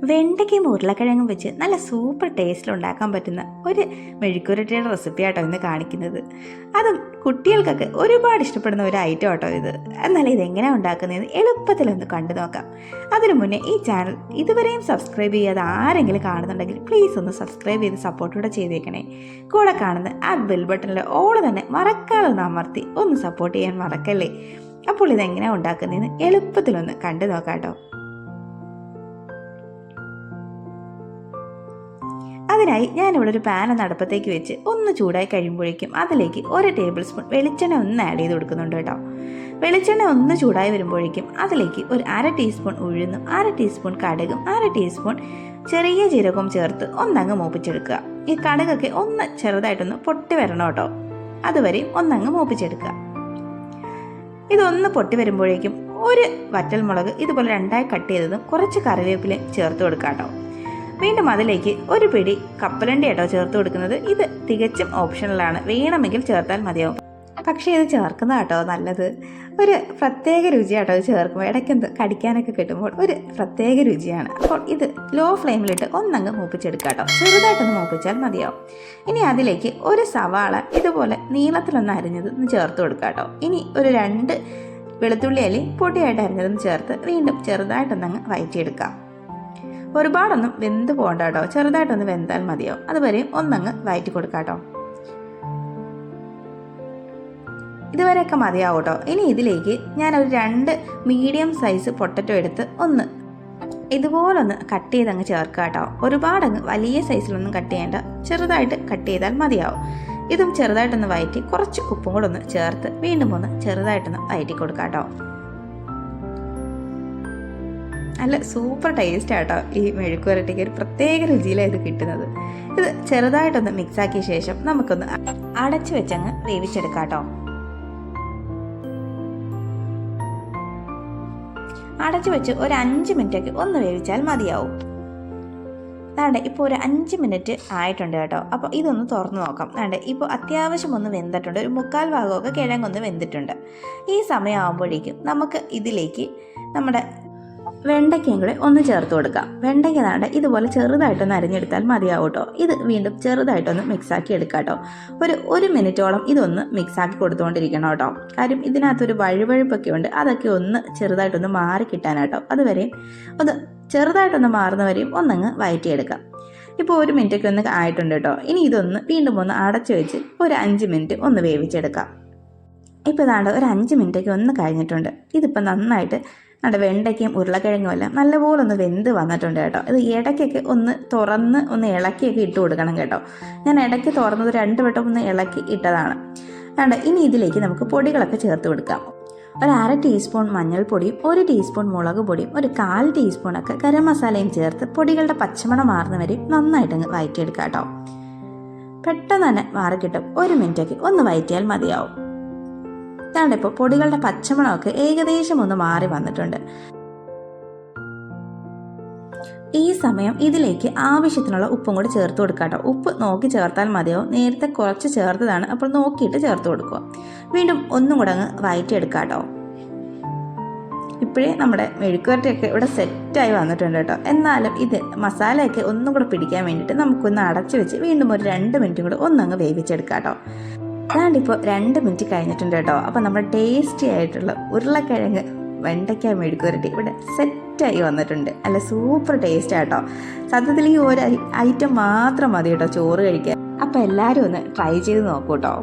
വെണ്ടയ്ക്കയും ഉരുളക്കിഴങ്ങും വെച്ച് നല്ല സൂപ്പർ ടേസ്റ്റിൽ ഉണ്ടാക്കാൻ പറ്റുന്ന ഒരു മെഴുക്കുരട്ടിയുടെ റെസിപ്പി ആട്ടോ ഇന്ന് കാണിക്കുന്നത്. അതും കുട്ടികൾക്കൊക്കെ ഒരുപാട് ഇഷ്ടപ്പെടുന്ന ഒരു ഐറ്റം ആട്ടോ ഇത്. എന്നാൽ ഇതെങ്ങനെയാണ് ഉണ്ടാക്കുന്നതെന്ന് എളുപ്പത്തിലൊന്ന് കണ്ടു നോക്കാം. അതിനു മുന്നേ ഈ ചാനൽ ഇതുവരെയും സബ്സ്ക്രൈബ് ചെയ്യാതെ ആരെങ്കിലും കാണുന്നുണ്ടെങ്കിൽ പ്ലീസ് ഒന്ന് സബ്സ്ക്രൈബ് ചെയ്ത് സപ്പോർട്ടൂടെ ചെയ്തേക്കണേ. കൂടെ കാണുന്ന ആ ബെൽ ബട്ടണിൽ ഓൾ തന്നെ മറക്കാതെ ഒന്ന് അമർത്തി ഒന്ന് സപ്പോർട്ട് ചെയ്യാൻ മറക്കല്ലേ. അപ്പോൾ ഇതെങ്ങനെയാണ് ഉണ്ടാക്കുന്നതെന്ന് എളുപ്പത്തിലൊന്ന് കണ്ടു നോക്കാം കേട്ടോ. അതിനായി ഞാനിവിടെ ഒരു പാൻ അടുപ്പത്തേക്ക് വെച്ച് ഒന്ന് ചൂടായി കഴിയുമ്പോഴേക്കും അതിലേക്ക് 1 ടേബിൾ സ്പൂൺ വെളിച്ചെണ്ണ ഒന്ന് ആഡ് ചെയ്ത് കൊടുക്കുന്നുണ്ട് കേട്ടോ. വെളിച്ചെണ്ണ ഒന്ന് ചൂടായി വരുമ്പോഴേക്കും അതിലേക്ക് ഒരു 1/2 ടീസ്പൂൺ ഉഴുന്നും 1/2 ടീസ്പൂൺ കടുകും 1/2 ടീസ്പൂൺ ചെറിയ ജീരകവും ചേർത്ത് ഒന്നങ്ങ് മൂപ്പിച്ചെടുക്കുക. ഈ കടുകൊക്കെ ഒന്ന് ചെറുതായിട്ടൊന്ന് പൊട്ടി വരണം കേട്ടോ. അതുവരെയും ഒന്നങ്ങ് മൂപ്പിച്ചെടുക്കുക. ഇതൊന്ന് പൊട്ടി വരുമ്പോഴേക്കും ഒരു വറ്റൽമുളക് ഇതുപോലെ 2ആയി കട്ട് ചെയ്തതും കുറച്ച് കറിവേപ്പിലയും ചേർത്ത് കൊടുക്കുക കേട്ടോ. വീണ്ടും അതിലേക്ക് ഒരു പിടി കപ്പലണ്ടി കേട്ടോ ചേർത്ത് കൊടുക്കുന്നത്. ഇത് തികച്ചും ഓപ്ഷണലാണ്, വേണമെങ്കിൽ ചേർത്താൽ മതിയാവും. പക്ഷേ ഇത് ചേർക്കുന്ന കേട്ടോ നല്ലത്. ഒരു പ്രത്യേക രുചിയാട്ടോ ഇത് ചേർക്കുമ്പോൾ. ഇടയ്ക്കെന്ത് കടിക്കാനൊക്കെ കിട്ടുമ്പോൾ ഒരു പ്രത്യേക രുചിയാണ്. അപ്പോൾ ഇത് ലോ ഫ്ലെയിമിലിട്ട് ഒന്നങ്ങ് മൂപ്പിച്ചെടുക്കുക കേട്ടോ. ചെറുതായിട്ടൊന്ന് മൂപ്പിച്ചാൽ മതിയാവും. ഇനി അതിലേക്ക് ഒരു സവാള ഇതുപോലെ നീളത്തിലൊന്ന് അരിഞ്ഞത് ചേർത്ത് കൊടുക്കുക കേട്ടോ. ഇനി ഒരു 2 വെളുത്തുള്ളി അല്ലി പൊടിയായിട്ട് അരിഞ്ഞതെന്ന് ചേർത്ത് വീണ്ടും ചെറുതായിട്ടൊന്നങ്ങ് വഴറ്റിയെടുക്കാം. ഒരുപാടൊന്നും വെന്ത് പോകണ്ട കേട്ടോ, ചെറുതായിട്ടൊന്ന് വെന്താൽ മതിയാവും. അതുവരെയും ഒന്നങ്ങ് വഴറ്റി കൊടുക്കാം കേട്ടോ. ഇതുവരെയൊക്കെ മതിയാവും കേട്ടോ. ഇനി ഇതിലേക്ക് ഞാനൊരു 2 മീഡിയം സൈസ് പൊട്ടറ്റോ എടുത്ത് ഒന്ന് ഇതുപോലൊന്ന് കട്ട് ചെയ്തങ്ങ് ചേർക്കുക കേട്ടോ. ഒരുപാടങ്ങ് വലിയ സൈസിലൊന്നും കട്ട് ചെയ്യേണ്ട, ചെറുതായിട്ട് കട്ട് ചെയ്താൽ മതിയാവും. ഇതും ചെറുതായിട്ടൊന്ന് വഴറ്റി കുറച്ച് ഉപ്പും കൂടെ ഒന്ന് ചേർത്ത് വീണ്ടും ഒന്ന് ചെറുതായിട്ടൊന്ന് വഴറ്റി കൊടുക്കാം കേട്ടോ. നല്ല സൂപ്പർ ടേസ്റ്റ് ആട്ടോ ഈ മെഴുക്കുവരട്ടിക്ക്. ഒരു പ്രത്യേക രുചിയിലാണ് ഇത് കിട്ടുന്നത്. ഇത് ചെറുതായിട്ടൊന്ന് മിക്സാക്കിയ ശേഷം നമുക്കൊന്ന് അടച്ചു വെച്ചങ്ങ് വേവിച്ചെടുക്കാം കേട്ടോ. അടച്ചു വെച്ച് ഒരു 5 മിനിറ്റൊക്കെ ഒന്ന് വേവിച്ചാൽ മതിയാവും. അതാണ്ട് ഇപ്പോൾ ഒരു 5 മിനിറ്റ് ആയിട്ടുണ്ട് കേട്ടോ. അപ്പോൾ ഇതൊന്ന് തുറന്ന് നോക്കാം. അതാണ്ട് ഇപ്പോൾ അത്യാവശ്യം ഒന്ന് വെന്തിട്ടുണ്ട്. ഒരു 1/4 ഭാഗമൊക്കെ കിഴങ്ങൊന്ന് വെന്തിട്ടുണ്ട്. ഈ സമയമാകുമ്പോഴേക്കും നമുക്ക് ഇതിലേക്ക് നമ്മുടെ വെണ്ടയ്ക്കയും കൂടെ ഒന്ന് ചേർത്ത് കൊടുക്കാം. വെണ്ടയ്ക്ക നാണ്ട് ഇതുപോലെ ചെറുതായിട്ടൊന്ന് അരിഞ്ഞെടുത്താൽ മതിയാവും കേട്ടോ. ഇത് വീണ്ടും ചെറുതായിട്ടൊന്ന് മിക്സാക്കി എടുക്കാം കേട്ടോ. ഒരു 1 മിനിറ്റോളം ഇതൊന്ന് മിക്സാക്കി കൊടുത്തുകൊണ്ടിരിക്കണം കേട്ടോ. കാര്യം ഇതിനകത്തൊരു വഴുവഴുപ്പൊക്കെ ഉണ്ട്, അതൊക്കെ ഒന്ന് ചെറുതായിട്ടൊന്ന് മാറി കിട്ടാനാട്ടോ. അതുവരെയും ഒന്ന് ചെറുതായിട്ടൊന്ന് മാറുന്നവരെയും ഒന്നങ്ങ് വഴറ്റിയെടുക്കാം. ഇപ്പോൾ 1 മിനിറ്റൊക്കെ ഒന്ന് ആയിട്ടുണ്ട് കേട്ടോ. ഇനി ഇതൊന്ന് വീണ്ടും ഒന്ന് അടച്ചു വെച്ച് ഒരു 5 മിനിറ്റ് ഒന്ന് വേവിച്ചെടുക്കാം. ഇപ്പോൾ ഇതാണ്ട് ഒരു 5 മിനിറ്റൊക്കെ ഒന്ന് കഴിഞ്ഞിട്ടുണ്ട്. ഇതിപ്പോൾ നന്നായിട്ട് നമ്മുടെ വെണ്ടയ്ക്കയും ഉരുളക്കിഴങ്ങും എല്ലാം നല്ലപോലെ ഒന്ന് വെന്ത് വന്നിട്ടുണ്ട് കേട്ടോ. ഇത് ഇടയ്ക്കൊക്കെ ഒന്ന് തുറന്ന് ഒന്ന് ഇളക്കിയൊക്കെ ഇട്ട് കൊടുക്കണം കേട്ടോ. ഞാൻ ഇടയ്ക്ക് തുറന്നത് 2 വട്ടം ഒന്ന് ഇളക്കി ഇട്ടതാണ്. ഇനി ഇതിലേക്ക് നമുക്ക് പൊടികളൊക്കെ ചേർത്ത് കൊടുക്കാം. ഒരു 1/2 ടീസ്പൂൺ മഞ്ഞൾപ്പൊടിയും 1 ടീസ്പൂൺ മുളക് പൊടിയും ഒരു 1/4 ടീസ്പൂണൊക്കെ ഗരം മസാലയും ചേർത്ത് പൊടികളുടെ പച്ചമണം മാറുന്നവരെയും നന്നായിട്ടങ്ങ് വഴറ്റിയെടുക്കാം കേട്ടോ. പെട്ടെന്ന് തന്നെ മാറിക്കിട്ടും. 1 മിനിറ്റൊക്കെ ഒന്ന് വഴറ്റിയാൽ മതിയാവും. ഇപ്പോൾ പൊടികളുടെ പച്ചമണമൊക്കെ ഏകദേശം ഒന്ന് മാറി വന്നിട്ടുണ്ട്. ഈ സമയം ഇതിലേക്ക് ആവശ്യത്തിനുള്ള ഉപ്പും കൂടി ചേർത്ത് കൊടുക്കുക കേട്ടോ. ഉപ്പ് നോക്കി ചേർത്താൽ മതിയാവും. നേരത്തെ കുറച്ച് ചേർത്തതാണ്, അപ്പോൾ നോക്കിയിട്ട് ചേർത്ത് കൊടുക്കുക. വീണ്ടും ഒന്നും കൂടെ അങ്ങ് വഴറ്റിയെടുക്കുക കേട്ടോ. ഇപ്പോഴേ നമ്മുടെ മെഴുക്കുവരട്ടിയൊക്കെ ഇവിടെ സെറ്റായി വന്നിട്ടുണ്ട് കേട്ടോ. എന്നാലും ഇത് മസാലയൊക്കെ ഒന്നും കൂടെ പിടിക്കാൻ വേണ്ടിയിട്ട് നമുക്കൊന്ന് അടച്ചു വെച്ച് വീണ്ടും ഒരു 2 മിനിറ്റും കൂടെ ഒന്നങ്ങ് വേവിച്ചെടുക്കാം കേട്ടോ. അതാണ്ടിപ്പോൾ 2 മിനിറ്റ് കഴിഞ്ഞിട്ടുണ്ട് കേട്ടോ. അപ്പോൾ നമ്മുടെ ടേസ്റ്റി ആയിട്ടുള്ള ഉരുളക്കിഴങ്ങ് വെണ്ടയ്ക്ക മെഴുക്കുവരട്ടി ഇവിടെ സെറ്റായി വന്നിട്ടുണ്ട്. അല്ല സൂപ്പർ ടേസ്റ്റ് ആട്ടോ. സത്യത്തിൽ ഈ ഒരു ഐറ്റം മാത്രം മതി കേട്ടോ ചോറ് കഴിക്കാൻ. അപ്പോൾ എല്ലാവരും ഒന്ന് ട്രൈ ചെയ്ത് നോക്കൂ കേട്ടോ.